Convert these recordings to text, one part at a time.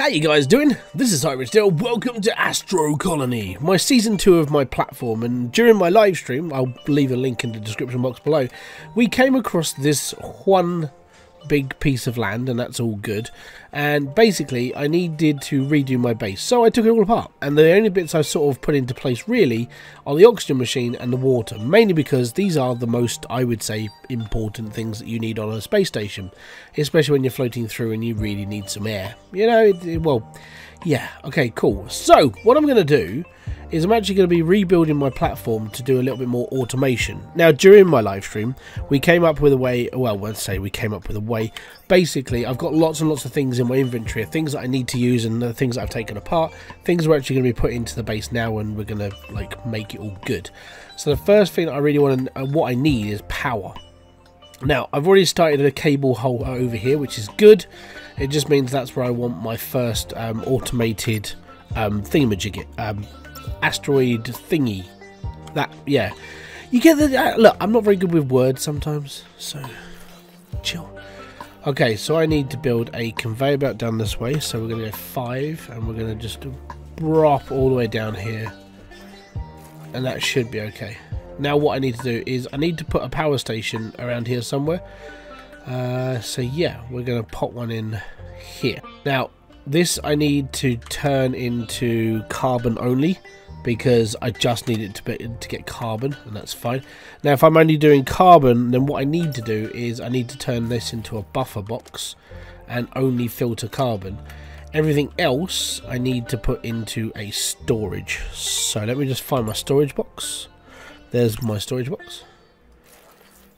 How you guys doing? This is Hybridsteel. Welcome to Astro Colony, my season 2 of my platform, and during my live stream, I'll leave a link in the description box below, we came across this one big piece of land, and that's all good, and basically I needed to redo my base, so I took it all apart, and the only bits I sort of put into place really are the oxygen machine and the water, mainly because these are the most, I would say, important things that you need on a space station, especially when you're floating through and you really need some air, you know. Well, yeah, okay, cool. So what I'm going to do is I'm actually going to be rebuilding my platform to do a little bit more automation. Now, during my live stream, we came up with a way, well, let's say we came up with a way. Basically, I've got lots and lots of things in my inventory, things that I need to use and the things that I've taken apart, things we're actually going to be put into the base now, and we're going to, like, make it all good. So the first thing I really want to, what I need is power. Now, I've already started a cable hole over here, which is good. It just means that's where I want my first automated thingamajigget, asteroid thingy. That, yeah, you get the look. I'm not very good with words sometimes, so chill. Okay, so I need to build a conveyor belt down this way, so we're going to go 5 and we're going to just drop all the way down here, and that should be okay. Now what I need to do is I need to put a power station around here somewhere, so yeah, we're going to pop one in here. Now this I need to turn into carbon only, because I just need it to get carbon, and that's fine. Now if I'm only doing carbon, then what I need to do is I need to turn this into a buffer box and only filter carbon. Everything else I need to put into a storage. So let me just find my storage box. There's my storage box.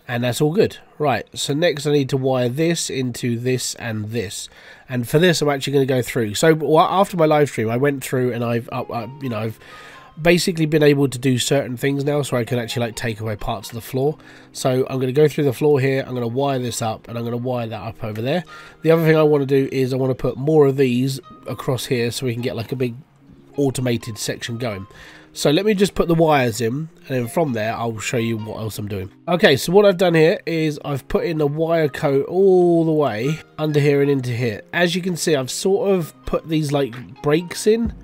And that's all good. Right, so next I need to wire this into this and this. And for this I'm actually going to go through. So after my live stream I went through and I've basically been able to do certain things now, so I can actually like take away parts of the floor. So I'm going to go through the floor here, I'm going to wire this up, and I'm going to wire that up over there. The other thing I want to do is I want to put more of these across here so we can get like a big automated section going. So let me just put the wires in, and then from there I'll show you what else I'm doing. Okay, so what I've done here is I've put in a wire coat all the way under here and into here. As you can see, I've sort of put these like breaks in,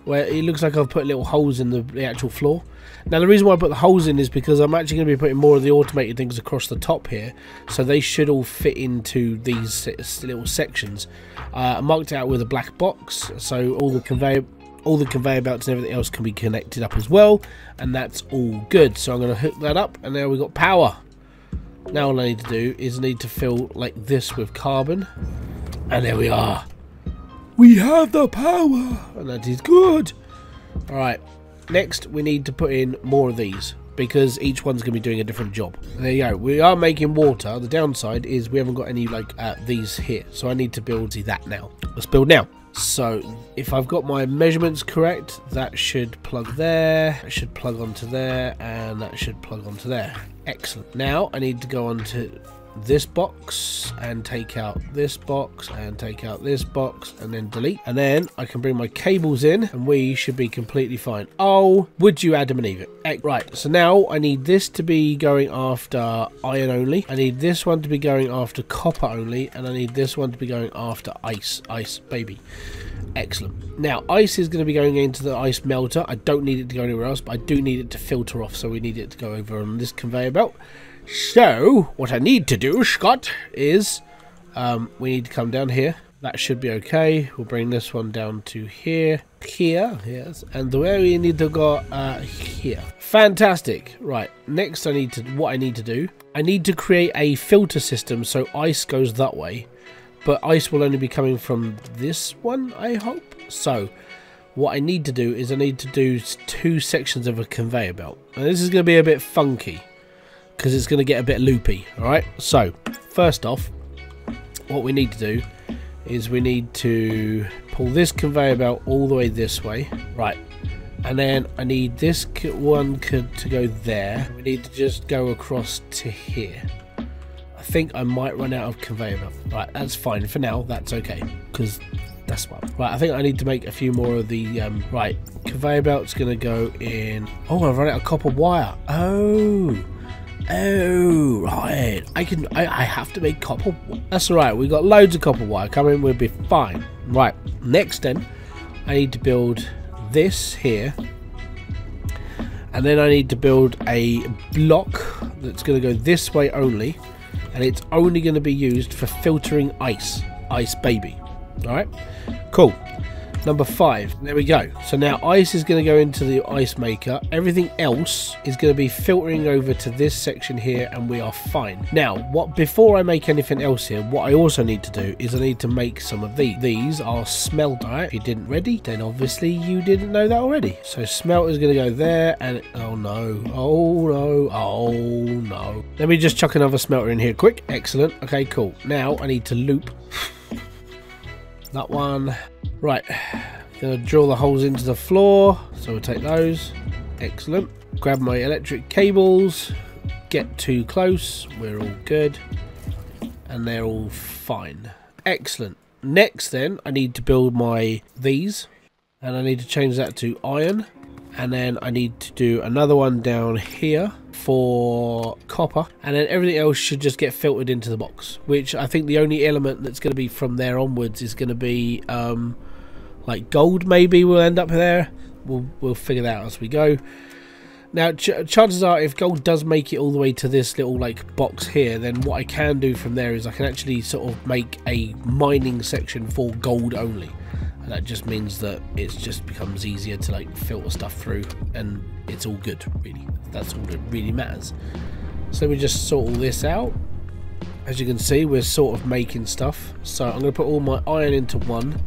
where it looks like I've put little holes in the actual floor. Now the reason why I put the holes in is because I'm actually going to be putting more of the automated things across the top here, so they should all fit into these little sections. I marked it out with a black box, so all the conveyor belts and everything else can be connected up as well, and that's all good. So I'm going to hook that up, and now we've got power. Now all I need to do is I need to fill like this with carbon, and there we are. We have the power, and that is good. Alright, next we need to put in more of these, because each one's going to be doing a different job. There you go, we are making water. The downside is we haven't got any like these here, so I need to build that now. Let's build now. So if I've got my measurements correct, that should plug there, that should plug onto there, and that should plug onto there. Excellent. Now I need to go onto this box and take out this box and take out this box and then delete, and then I can bring my cables in and we should be completely fine. Oh, would you Adam and Eve it? Right, so now I need this to be going after iron only, I need this one to be going after copper only, and I need this one to be going after ice baby. Excellent. Now ice is going to be going into the ice melter. I don't need it to go anywhere else, but I do need it to filter off, so we need it to go over on this conveyor belt. So what I need to do, Scott, is we need to come down here. That should be okay. We'll bring this one down to here, yes, and the way we need to go here. Fantastic. Right, next I need to create a filter system so ice goes that way, but ice will only be coming from this one, I hope. So what I need to do is I need to do 2 sections of a conveyor belt, and this is going to be a bit funky, because it's going to get a bit loopy. Alright, so first off, what we need to do is we need to pull this conveyor belt all the way this way, right, and then I need this one to go there. We need to just go across to here. I think I might run out of conveyor belt. Right, that's fine for now, that's okay, because that's what. Right, I think I need to make a few more of the right, conveyor belt's going to go in. Oh, I've run out of copper wire. Oh, Oh, right. I have to make copper. That's alright. We got loads of copper wire coming. We'll be fine. Right. Next then, I need to build this here. And then I need to build a block that's going to go this way only. And it's only going to be used for filtering ice. Ice baby. Alright. Cool. Number 5. There we go. So now ice is going to go into the ice maker. Everything else is going to be filtering over to this section here, and we are fine. Now, before I make anything else here, what I also need to do is I need to make some of these. These are smelt. Alright, if you didn't ready, then obviously you didn't know that already. So smelt is going to go there, and oh no, oh no, oh no. Let me just chuck another smelter in here quick. Excellent. Okay, cool. Now I need to loop that one. Right, gonna drill the holes into the floor, so we'll take those. Excellent. Grab my electric cables, get too close, we're all good, and they're all fine. Excellent. Next then, I need to build these, and I need to change that to iron, and then I need to do another one down here for copper, and then everything else should just get filtered into the box, which I think the only element that's going to be from there onwards is going to be like gold. Maybe we'll end up there. We'll figure that out as we go. Now chances are, if gold does make it all the way to this little like box here, then what I can do from there is I can actually sort of make a mining section for gold only, and that just means that it just becomes easier to like filter stuff through, and it's all good really. That's all that really matters. So we just sort all this out. As you can see, we're sort of making stuff. So I'm going to put all my iron into one.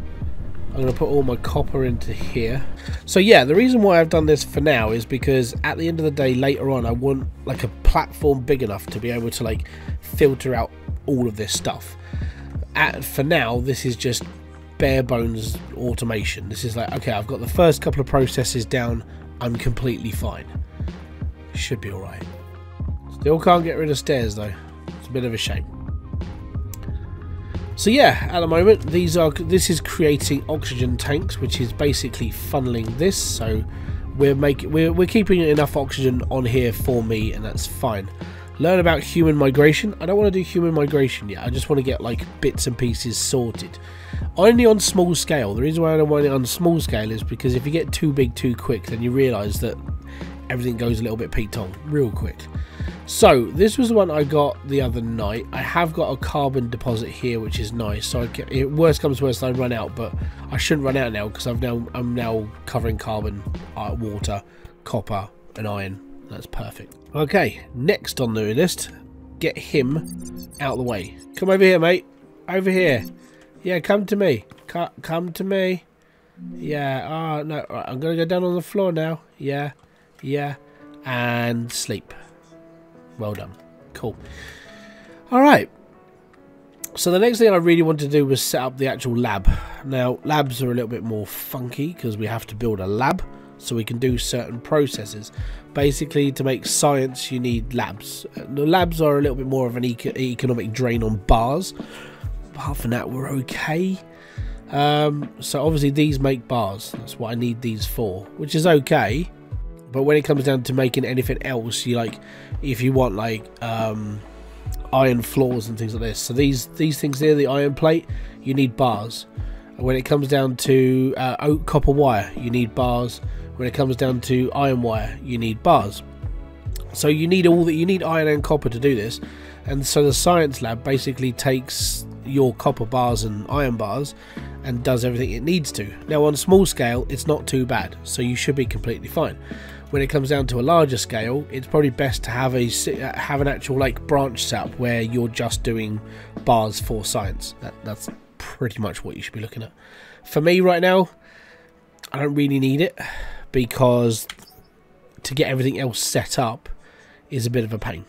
I'm going to put all my copper into here. So yeah, the reason why I've done this for now is because at the end of the day, later on, I want like a platform big enough to be able to like filter out all of this stuff. For now, this is just bare bones automation. This is like, okay, I've got the first couple of processes down. I'm completely fine. Should be alright. Still can't get rid of stairs though. It's a bit of a shame. So yeah, at the moment this is creating oxygen tanks, which is basically funneling this. So we're keeping enough oxygen on here for me, and that's fine. Learn about human migration. I don't want to do human migration yet. I just want to get like bits and pieces sorted. Only on small scale. The reason why I don't want it on small scale is because if you get too big too quick, then you realise that everything goes a little bit Pete Tong real quick. So this was the one I got the other night. I have got a carbon deposit here, which is nice. So worst comes to worst, I run out, but I shouldn't run out now because I'm now covering carbon, water, copper, and iron. That's perfect. Okay, next on the list, get him out of the way. Come over here, mate. Over here. Yeah, come to me. Come to me. Yeah. Oh no. Right, I'm gonna go down on the floor now. Yeah. Yeah. And sleep. Well done. Cool. Alright. So the next thing I really wanted to do was set up the actual lab. Now, labs are a little bit more funky because we have to build a lab so we can do certain processes. Basically, to make science, you need labs. The labs are a little bit more of an economic drain on bars. Apart from that, we're okay. So obviously these make bars. That's what I need these for, which is okay. But when it comes down to making anything else, you like, if you want like iron floors and things like this. So these things here, the iron plate, you need bars. And when it comes down to copper wire, you need bars. When it comes down to iron wire, you need bars. So you need you need iron and copper to do this. And so the science lab basically takes your copper bars and iron bars and does everything it needs to. Now on small scale, it's not too bad, so you should be completely fine. When it comes down to a larger scale, it's probably best to have an actual like branch set up where you're just doing bars for science. That's pretty much what you should be looking at. For me right now, I don't really need it because to get everything else set up is a bit of a pain.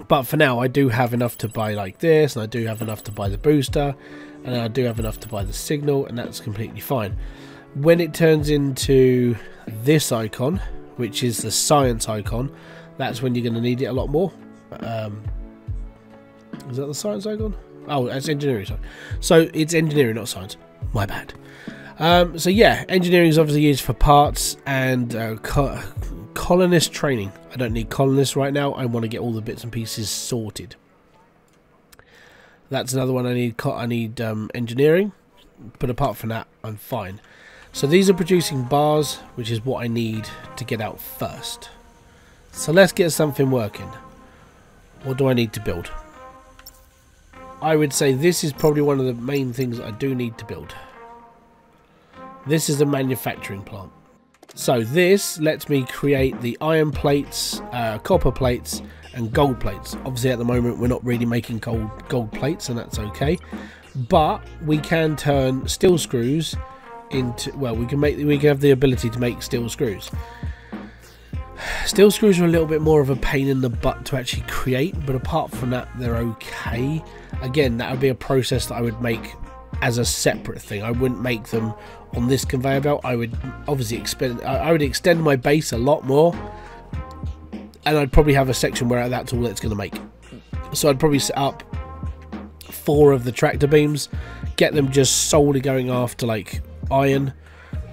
But for now, I do have enough to buy like this, and I do have enough to buy the booster, and I do have enough to buy the signal, and that's completely fine. When it turns into this icon, which is the science icon, that's when you're going to need it a lot more. Is that the science icon? Oh, that's engineering. Sorry. So it's engineering, not science. My bad. So yeah, engineering is obviously used for parts and colonist training. I don't need colonists right now. I want to get all the bits and pieces sorted. That's another one I need. I need engineering, but apart from that, I'm fine. So these are producing bars, which is what I need to get out first. So let's get something working. What do I need to build? I would say this is probably one of the main things I do need to build. This is a manufacturing plant. So this lets me create the iron plates, copper plates and gold plates. Obviously at the moment we're not really making gold plates, and that's okay. But we can turn steel screws into, well, we can have the ability to make steel screws. Steel screws are a little bit more of a pain in the butt to actually create, but apart from that they're okay. Again, that would be a process that I would make as a separate thing. I wouldn't make them on this conveyor belt. I would obviously extend my base a lot more, and I'd probably have a section where that's all it's going to make. So I'd probably set up 4 of the tractor beams, get them just solely going after like iron,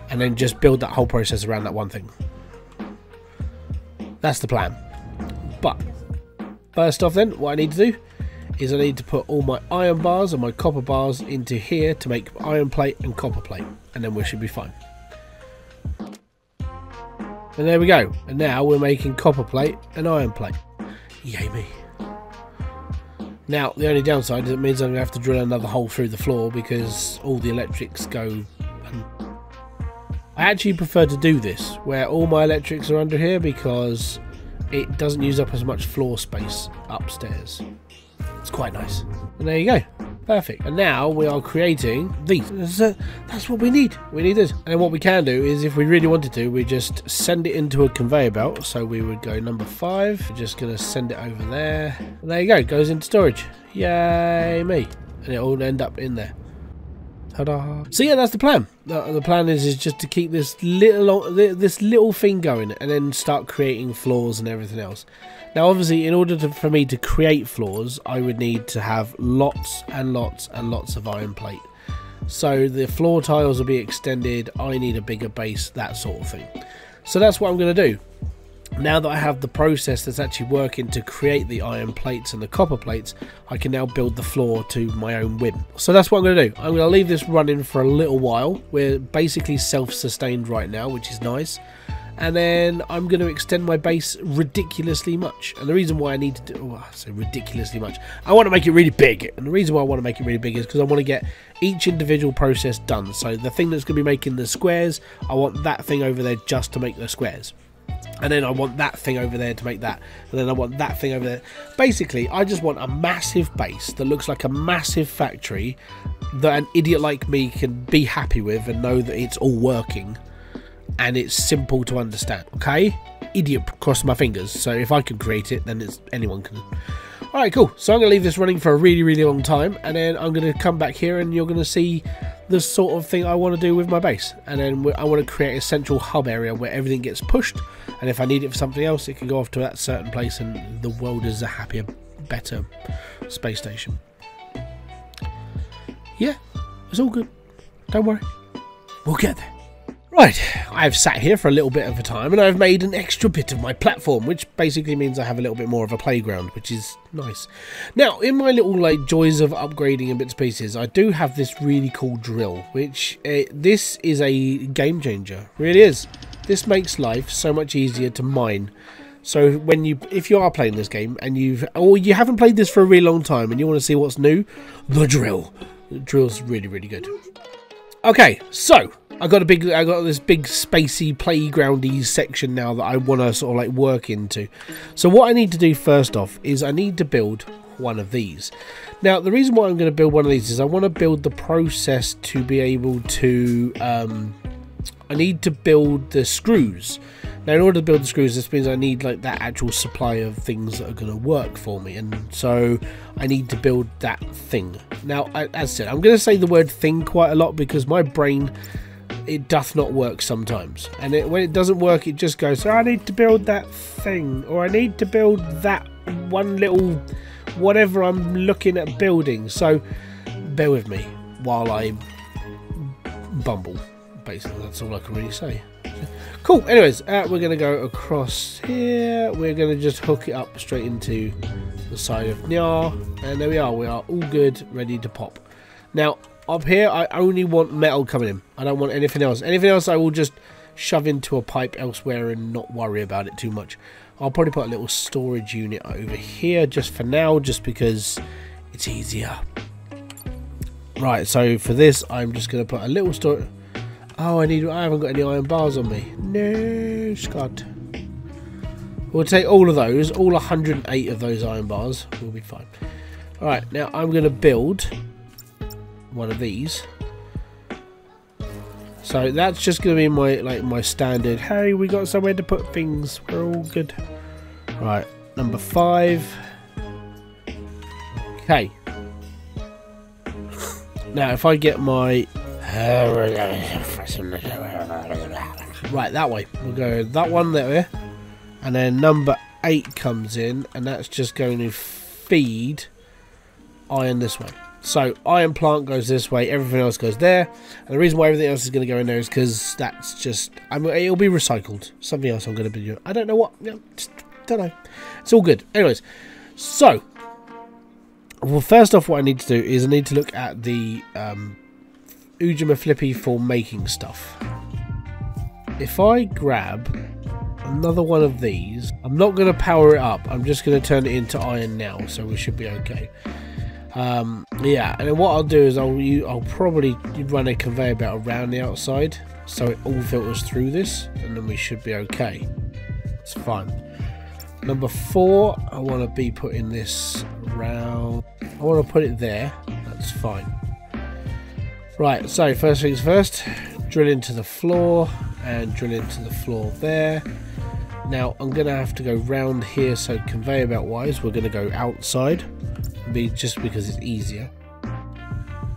and then just build that whole process around that one thing. That's the plan. But first off then, what I need to do is I need to put all my iron bars and my copper bars into here to make iron plate and copper plate, and then we should be fine. And there we go. And now we're making copper plate and iron plate. Yay me. Now the only downside is it means I'm going to have to drill another hole through the floor because all the electrics go. I actually prefer to do this where all my electrics are under here because it doesn't use up as much floor space upstairs. It's quite nice. And there you go. Perfect. And now we are creating these. That's what we need. We need this. And what we can do is, if we really wanted to, we just send it into a conveyor belt. So we would go number 5. We're just going to send it over there. And there you go. It goes into storage. Yay me. And it'll end up in there. Ta-da. So yeah, that's the plan. The plan is just to keep this little thing going and then start creating floors and everything else. Now obviously in order for me to create floors, I would need to have lots and lots and lots of iron plate. So the floor tiles will be extended, I need a bigger base, that sort of thing. So that's what I'm going to do. Now that I have the process that's actually working to create the iron plates and the copper plates, I can now build the floor to my own whim. So that's what I'm going to do. I'm going to leave this running for a little while. We're basically self-sustained right now, which is nice. And then I'm going to extend my base ridiculously much. And the reason why I need to do, I say ridiculously much, I want to make it really big. And the reason why I want to make it really big is because I want to get each individual process done. So the thing that's going to be making the squares, I want that thing over there just to make the squares. And then I want that thing over there to make that, and then I want that thing over there. Basically, I just want a massive base that looks like a massive factory that an idiot like me can be happy with and know that it's all working and it's simple to understand. Okay, idiot, cross my fingers. So if I can create it, then anyone can. Alright, cool. So I'm going to leave this running for a really, really long time, and then I'm going to come back here and you're going to see the sort of thing I want to do with my base. And then I want to create a central hub area where everything gets pushed, and if I need it for something else, it can go off to that certain place, and the world is a happier, better space station. Yeah, it's all good. Don't worry. We'll get there. Right, I've sat here for a little bit of a time and I've made an extra bit of my platform, which basically means I have a little bit more of a playground, which is nice. Now, in my little joys of upgrading and bits and pieces, I do have this really cool drill, which this is a game changer, really is. This makes life so much easier to mine. So if you are playing this game and you haven't played this for a really long time and you want to see what's new, the drill. The drill's really, really good. Okay, so I got this big spacey playgroundy section now that I want to sort of like work into. So what I need to do first off is I need to build one of these. Now the reason why I'm going to build one of these is I want to build the process to be able to I need to build the screws. Now in order to build the screws, this means I need like that actual supply of things that are going to work for me, and so I need to build that thing. Now as I said, I'm going to say the word thing quite a lot because my brain, it doth not work sometimes, and when it doesn't work, it just goes, oh, I need to build that thing, or I need to build that one little whatever I'm looking at building. So bear with me while I bumble. Basically, that's all I can really say. Cool. Anyways, we're going to go across here. We're going to just hook it up straight into the side of Nya. And there we are. We are all good, ready to pop. Now, up here, I only want metal coming in. I don't want anything else. Anything else I will just shove into a pipe elsewhere and not worry about it too much. I'll probably put a little storage unit over here just for now, just because it's easier. Right, so for this, I'm just going to put a little storage... Oh, I haven't got any iron bars on me. No, Scott. We'll take all of those, all 108 of those iron bars. We'll be fine. Alright, now I'm going to build one of these. So that's just going to be my standard. Hey, we got somewhere to put things. We're all good. Right, number 5. Okay. Now, if I get my... Right, that way. We'll go that one there. And then number 8 comes in, and that's just going to feed iron this way. So iron plant goes this way, everything else goes there. And the reason why everything else is going to go in there is because that's just... it'll be recycled. Something else I'm going to be doing. I don't know what. Just don't know. It's all good. Anyways, so... Well, first off, what I need to do is I need to look at the... Ujima Flippy for making stuff. If I grab another one of these, I'm not going to power it up, I'm just going to turn it into iron now, so we should be okay. Yeah, and then what I'll do is I'll probably run a conveyor belt around the outside so it all filters through this, and then we should be okay. It's fine. Number 4, I want to be putting this around. I want to put it there. That's fine. Right, so first things first, drill into the floor and drill into the floor there. Now I'm going to have to go round here, so conveyor belt wise we're going to go outside, just because it's easier.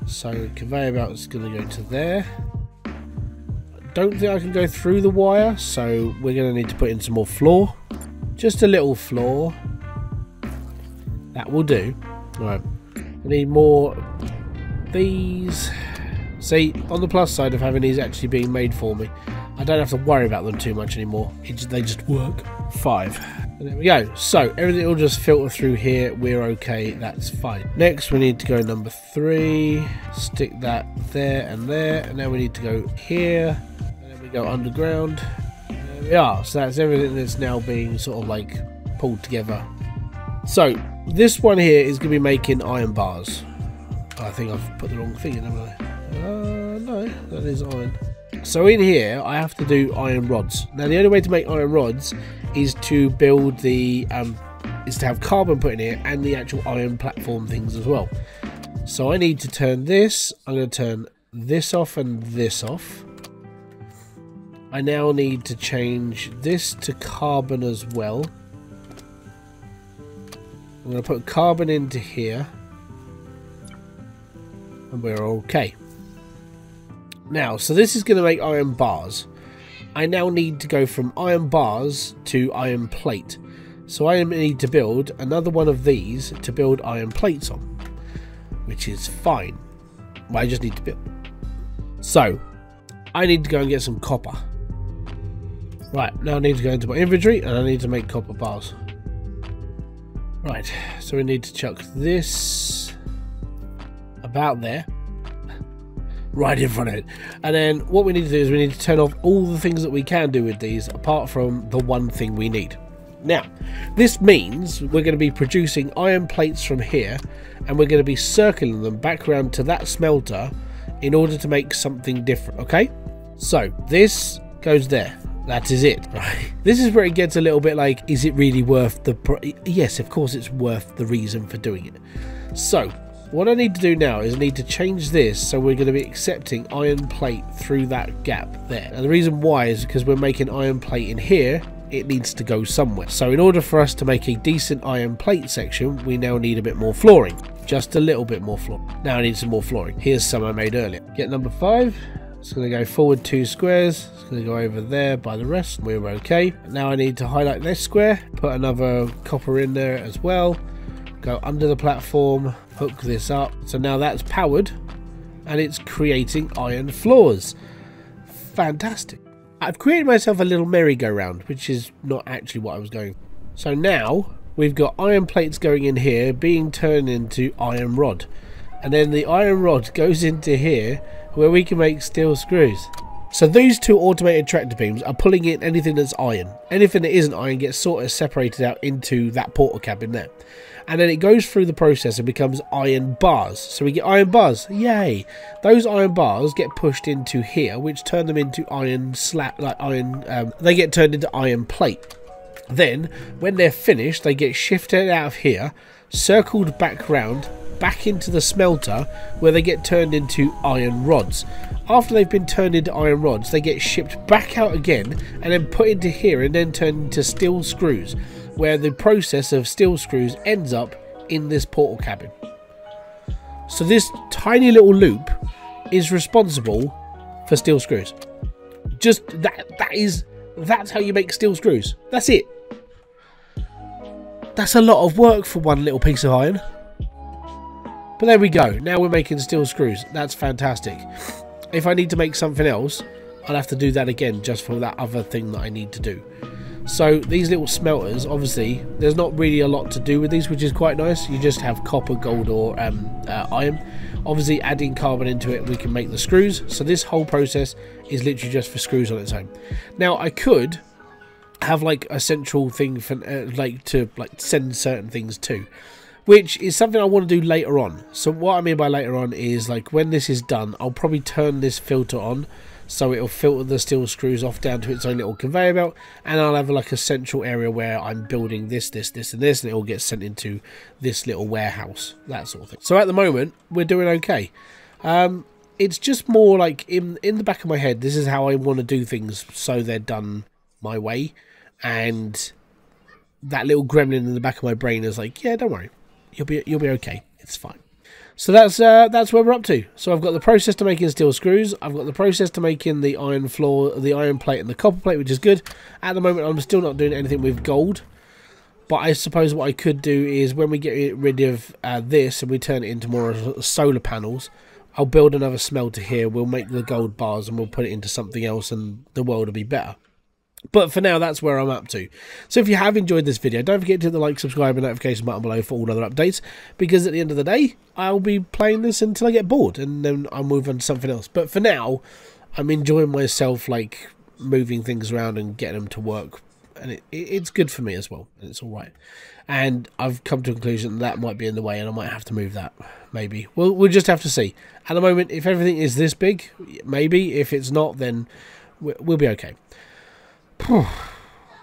So conveyor belt is going to go to there. I don't think I can go through the wire, so we're going to need to put in some more floor. Just a little floor. That will do. Right, I need more of these. See, on the plus side of having these actually being made for me, I don't have to worry about them too much anymore. They just work. 5. And there we go. So everything will just filter through here. We're okay. That's fine. Next, we need to go number 3. Stick that there. And now we need to go here. And then we go underground. There we are. So that's everything that's now being sort of like pulled together. So this one here is going to be making iron bars. I think I've put the wrong thing in, haven't I? No, that is iron. So in here, I have to do iron rods. Now, the only way to make iron rods is to build the, is to have carbon put in here and the actual iron platform things as well. So I need to turn this. I'm going to turn this off and this off. I now need to change this to carbon as well. I'm going to put carbon into here. And we're okay. Now, so this is going to make iron bars. I now need to go from iron bars to iron plate. So I need to build another one of these to build iron plates on, which is fine. But I just need to build. So I need to go and get some copper. Right, now I need to go into my inventory and I need to make copper bars. Right, so we need to chuck this about there. Right in front of it. And then what we need to do is we need to turn off all the things that we can do with these apart from the one thing we need. Now, this means we're going to be producing iron plates from here and we're going to be circling them back around to that smelter in order to make something different, okay? So, this goes there. That is it, right? This is where it gets a little bit like, is it really worth the... Yes, of course it's worth the reason for doing it. So, what I need to do now is I need to change this so we're going to be accepting iron plate through that gap there. And the reason why is because we're making iron plate in here, it needs to go somewhere. So in order for us to make a decent iron plate section, we now need a bit more flooring. Just a little bit more flooring. Now I need some more flooring. Here's some I made earlier. Get number 5. It's going to go forward 2 squares. It's going to go over there by the rest. We're okay. Now I need to highlight this square. Put another copper in there as well. Go under the platform, hook this up. So now that's powered and it's creating iron floors. Fantastic. I've created myself a little merry-go-round, which is not actually what I was going for. So now we've got iron plates going in here being turned into iron rod, and then the iron rod goes into here where we can make steel screws. So these two automated tractor beams are pulling in anything that's iron. Anything that isn't iron gets sort of separated out into that portal cabin there. And then it goes through the process and becomes iron bars. So we get iron bars. Yay! Those iron bars get pushed into here, which turn them into iron slab, like iron. They get turned into iron plate. Then, when they're finished, they get shifted out of here, circled back round, back into the smelter, where they get turned into iron rods. After they've been turned into iron rods, they get shipped back out again and then put into here and then turned into steel screws, where the process of steel screws ends up in this portal cabin. So this tiny little loop is responsible for steel screws. Just that's how you make steel screws. That's it. That's a lot of work for one little piece of iron. But there we go. Now we're making steel screws. That's fantastic. If I need to make something else, I'll have to do that again just for that other thing that I need to do. So these little smelters, obviously, there's not really a lot to do with these, which is quite nice. You just have copper, gold, or iron. Obviously, adding carbon into it, we can make the screws. So this whole process is literally just for screws on its own. Now, I could have like a central thing for to send certain things to, which is something I want to do later on. So what I mean by later on is, like, when this is done, I'll probably turn this filter on, so it'll filter the steel screws off down to its own little conveyor belt, and I'll have like a central area where I'm building this, and this, and it all gets sent into this little warehouse, that sort of thing. So at the moment, we're doing okay. It's just more like in the back of my head, this is how I want to do things, so they're done my way, and that little gremlin in the back of my brain is like, yeah, don't worry, you'll be okay, it's fine. So that's where we're up to. So I've got the process to making steel screws, I've got the process to making the iron floor, the iron plate and the copper plate, which is good. At the moment I'm still not doing anything with gold, but I suppose what I could do is when we get rid of this and we turn it into more solar panels, I'll build another smelter here, we'll make the gold bars and we'll put it into something else and the world will be better. But for now, that's where I'm up to. So if you have enjoyed this video, don't forget to hit the like, subscribe and notification button below for all other updates, because at the end of the day, I'll be playing this until I get bored and then I'll move on to something else. But for now, I'm enjoying myself, like, moving things around and getting them to work, and it's good for me as well, and it's alright. And I've come to a conclusion that might be in the way and I might have to move that, maybe. We'll just have to see. At the moment, if everything is this big, maybe. If it's not, then we'll be okay.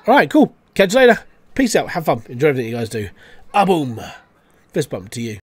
Alright, cool. Catch you later. Peace out. Have fun. Enjoy everything you guys do. Ah, boom. Fist bump to you.